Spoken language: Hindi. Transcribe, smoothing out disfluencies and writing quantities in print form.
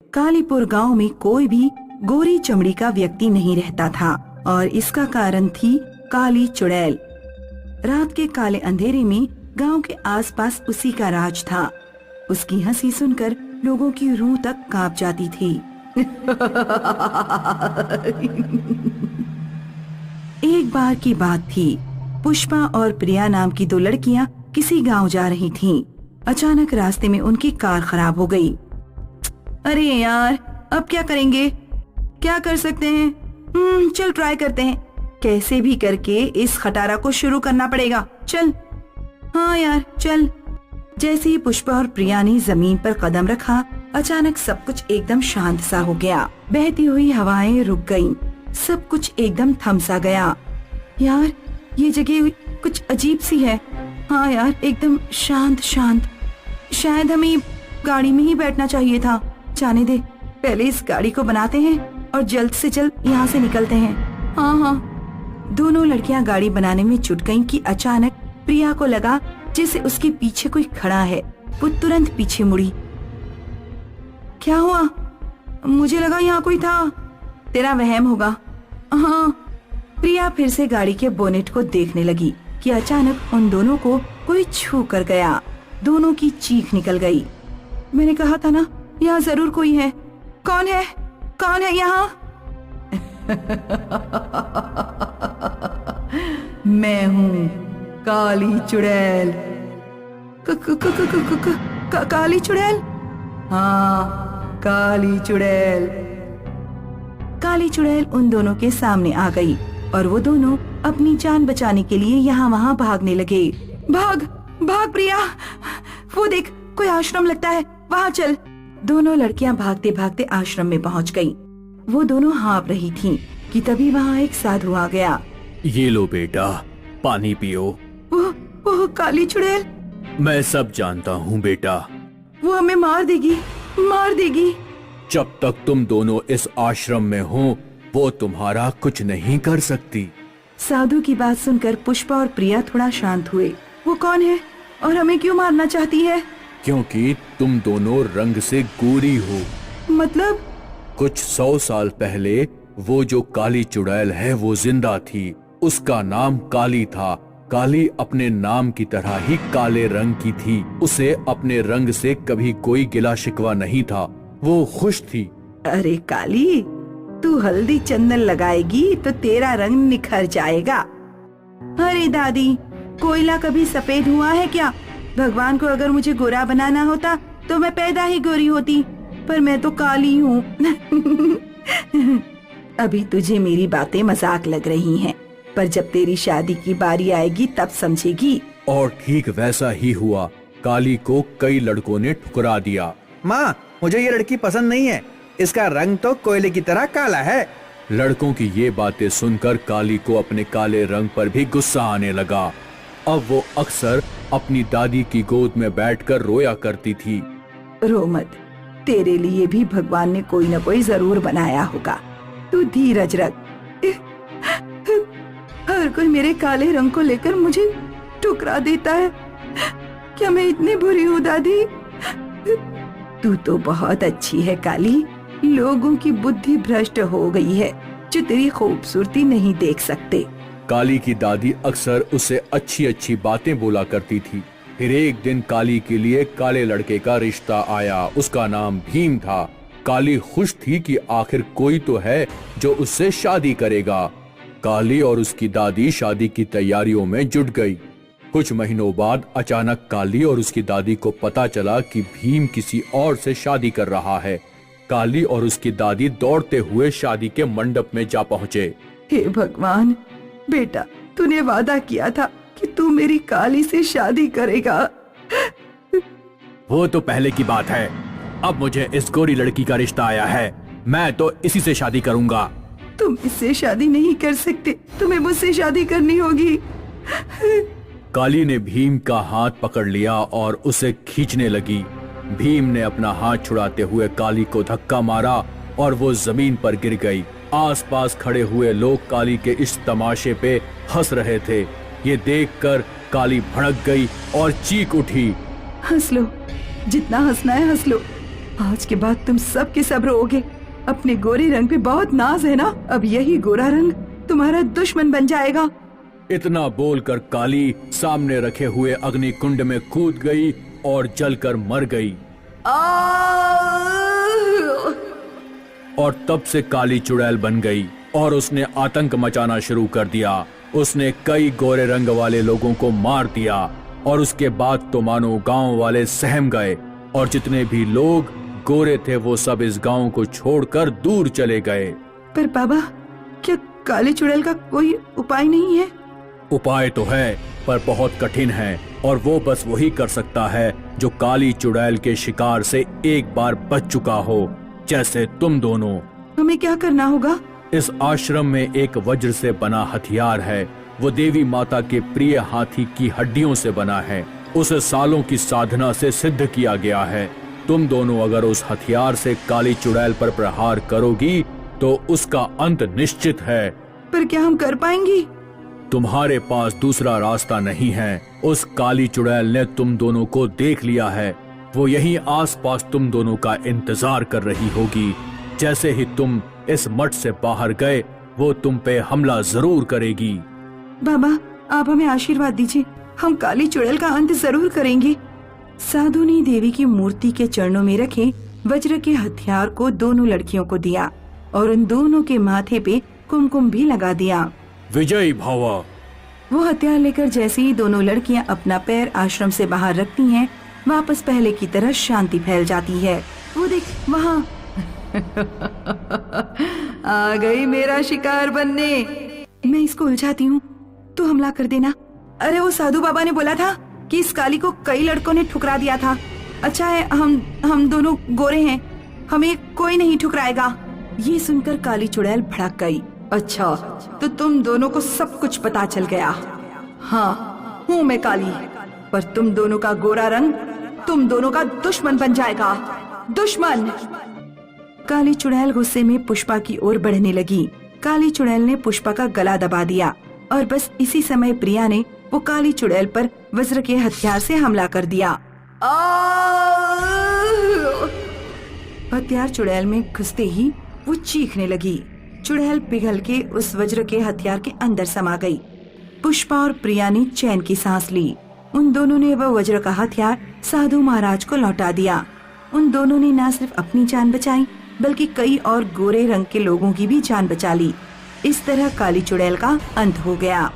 कालीपुर गांव में कोई भी गोरी चमड़ी का व्यक्ति नहीं रहता था और इसका कारण थी काली चुड़ैल। रात के काले अंधेरे में गांव के आसपास उसी का राज था। उसकी हंसी सुनकर लोगों की रूह तक कांप जाती थी। एक बार की बात थी। पुष्पा और प्रिया नाम की दो लड़कियां किसी गांव जा रही थीं। अचानक रास्ते में उनकी कार खराब हो गई। अरे यार, अब क्या करेंगे? क्या कर सकते हैं? चल ट्राई करते हैं। कैसे भी करके इस खटारा को शुरू करना पड़ेगा। चल। हाँ यार, चल। जैसे ही पुष्पा और प्रिया ने जमीन पर कदम रखा, अचानक सब कुछ एकदम शांत सा हो गया। बहती हुई हवाएं रुक गईं। सब कुछ एकदम थम सा गया। यार, ये जगह कुछ अजीब सी है। हाँ यार, एकदम शांत शांत। शायद हमें गाड़ी में ही बैठना चाहिए था। जाने दे, पहले इस गाड़ी को बनाते हैं और जल्द से जल्द यहाँ से निकलते हैं। हाँ हाँ। दोनों लड़कियाँ गाड़ी बनाने में जुट गईं कि अचानक प्रिया को लगा जैसे उसके पीछे कोई खड़ा है। वो तुरंत पीछे मुड़ी। क्या हुआ? मुझे लगा यहाँ कोई था। तेरा वहम होगा। हाँ। प्रिया फिर से गाड़ी के बोनेट को देखने लगी कि अचानक उन दोनों को कोई छू कर गया। दोनों की चीख निकल गई। मैंने कहा था ना, यहाँ जरूर कोई है। कौन है? कौन है यहाँ? मैं हूँ काली चुड़ैल। काली चुड़ैल? हाँ, काली चुड़ैल। काली चुड़ैल उन दोनों के सामने आ गई और वो दोनों अपनी जान बचाने के लिए यहाँ वहाँ भागने लगे। भाग भाग प्रिया, वो देख, कोई आश्रम लगता है, वहाँ चल। दोनों लड़कियाँ भागते भागते आश्रम में पहुँच गईं। वो दोनों हाँफ रही थीं कि तभी वहाँ एक साधु आ गया। ये लो बेटा, पानी पियो। वो काली चुड़ैल? मैं सब जानता हूँ बेटा। वो हमें मार देगी, मार देगी। जब तक तुम दोनों इस आश्रम में हो, वो तुम्हारा कुछ नहीं कर सकती। साधु की बात सुनकर पुष्पा और प्रिया थोड़ा शांत हुए। वो कौन है और हमें क्यों मारना चाहती है? क्योंकि तुम दोनों रंग से गोरी हो। मतलब? कुछ 100 साल पहले वो जो काली चुड़ैल है वो जिंदा थी। उसका नाम काली था। काली अपने नाम की तरह ही काले रंग की थी। उसे अपने रंग से कभी कोई गिला शिकवा नहीं था। वो खुश थी। अरे काली, तू हल्दी चंदन लगाएगी तो तेरा रंग निखर जाएगा। अरे दादी, कोयला कभी सफेद हुआ है क्या? भगवान को अगर मुझे गोरा बनाना होता तो मैं पैदा ही गोरी होती, पर मैं तो काली हूँ। अभी तुझे मेरी बातें मजाक लग रही हैं, पर जब तेरी शादी की बारी आएगी तब समझेगी। और ठीक वैसा ही हुआ। काली को कई लड़कों ने ठुकरा दिया। माँ, मुझे ये लड़की पसंद नहीं है। इसका रंग तो कोयले की तरह काला है। लड़कों की ये बातें सुनकर काली को अपने काले रंग पर भी गुस्सा आने लगा। अब वो अक्सर अपनी दादी की गोद में बैठकर रोया करती थी। रो मत, तेरे लिए भी भगवान ने कोई न कोई जरूर बनाया होगा। तू धीरज रख। हर कोई मेरे काले रंग को लेकर मुझे ठुकरा देता है। क्या मैं इतनी बुरी हूँ दादी? तू तो बहुत अच्छी है काली। लोगों की बुद्धि भ्रष्ट हो गई है जो तेरी खूबसूरती नहीं देख सकते। काली की दादी अक्सर उससे अच्छी अच्छी बातें बोला करती थी। फिर एक दिन काली के लिए काले लड़के का रिश्ता आया। उसका नाम भीम था। काली खुश थी कि आखिर कोई तो है जो उससे शादी करेगा। काली और उसकी दादी शादी की तैयारियों में जुट गई। कुछ महीनों बाद अचानक काली और उसकी दादी को पता चला कि भीम किसी और से शादी कर रहा है। काली और उसकी दादी दौड़ते हुए शादी के मंडप में जा पहुँचे। हे भगवान, बेटा, तूने वादा किया था कि तू मेरी काली से शादी करेगा। वो तो पहले की बात है। अब मुझे इस गोरी लड़की का रिश्ता आया है। मैं तो इसी से शादी करूंगा। तुम इससे शादी नहीं कर सकते, तुम्हें मुझसे शादी करनी होगी। काली ने भीम का हाथ पकड़ लिया और उसे खींचने लगी। भीम ने अपना हाथ छुड़ाते हुए काली को धक्का मारा और वो जमीन पर गिर गई। आसपास खड़े हुए लोग काली के इस तमाशे पे हंस रहे थे। ये देखकर काली भड़क गई और चीख उठी। हंस लो, जितना हंसना है हंस लो। आज के बाद तुम सब के सब रोओगे। अपने गोरे रंग पे बहुत नाज है ना, अब यही गोरा रंग तुम्हारा दुश्मन बन जाएगा। इतना बोलकर काली सामने रखे हुए अग्नि कुंड में कूद गई और जलकर मर गई। और तब से काली चुड़ैल बन गई और उसने आतंक मचाना शुरू कर दिया। उसने कई गोरे रंग वाले लोगों को मार दिया और उसके बाद तो मानो गांव वाले सहम गए और जितने भी लोग गोरे थे वो सब इस गांव को छोड़कर दूर चले गए। पर बाबा, क्या काली चुड़ैल का कोई उपाय नहीं है? उपाय तो है, पर बहुत कठिन है और वो बस वही कर सकता है जो काली चुड़ैल के शिकार से एक बार बच चुका हो, जैसे तुम दोनों। हमें क्या करना होगा? इस आश्रम में एक वज्र से बना हथियार है। वो देवी माता के प्रिय हाथी की हड्डियों से बना है। उसे सालों की साधना से सिद्ध किया गया है। तुम दोनों अगर उस हथियार से काली चुड़ैल पर प्रहार करोगी तो उसका अंत निश्चित है। पर क्या हम कर पाएंगी? तुम्हारे पास दूसरा रास्ता नहीं है। उस काली चुड़ैल ने तुम दोनों को देख लिया है। वो यहीं आसपास तुम दोनों का इंतजार कर रही होगी। जैसे ही तुम इस मठ से बाहर गए वो तुम पे हमला जरूर करेगी। बाबा, आप हमें आशीर्वाद दीजिए, हम काली चुड़ैल का अंत जरूर करेंगे। साधु ने देवी की मूर्ति के चरणों में रखे वज्र के हथियार को दोनों लड़कियों को दिया और उन दोनों के माथे पे कुमकुम भी लगा दिया। विजयी भवा। वो हथियार लेकर जैसे ही दोनों लड़कियां अपना पैर आश्रम से बाहर रखती हैं, वापस पहले की तरह शांति फैल जाती है। वो देख वहाँ आ गई मेरा शिकार बनने। मैं इसको उलझाती हूँ, तू हमला कर देना। अरे वो साधु बाबा ने बोला था कि इस काली को कई लड़कों ने ठुकरा दिया था। अच्छा है हम दोनों गोरे हैं, हमें कोई नहीं ठुकराएगा। ये सुनकर काली चुड़ैल भड़क गई। अच्छा, तो तुम दोनों को सब कुछ पता चल गया। हाँ, हूँ मैं काली, पर तुम दोनों का गोरा रंग तुम दोनों का दुश्मन बन जाएगा। दुश्मन! काली चुड़ैल गुस्से में पुष्पा की ओर बढ़ने लगी। काली चुड़ैल ने पुष्पा का गला दबा दिया और बस इसी समय प्रिया ने वो काली चुड़ैल पर वज्र के हथियार से हमला कर दिया। हथियार चुड़ैल में घुसते ही वो चीखने लगी। चुड़ैल पिघल के उस वज्र के हथियार के अंदर समा गई। पुष्पा और प्रिया ने चैन की सांस ली। उन दोनों ने वह वज्र का हथियार साधु महाराज को लौटा दिया। उन दोनों ने न सिर्फ अपनी जान बचाई बल्कि कई और गोरे रंग के लोगों की भी जान बचा ली। इस तरह काली चुड़ैल का अंत हो गया।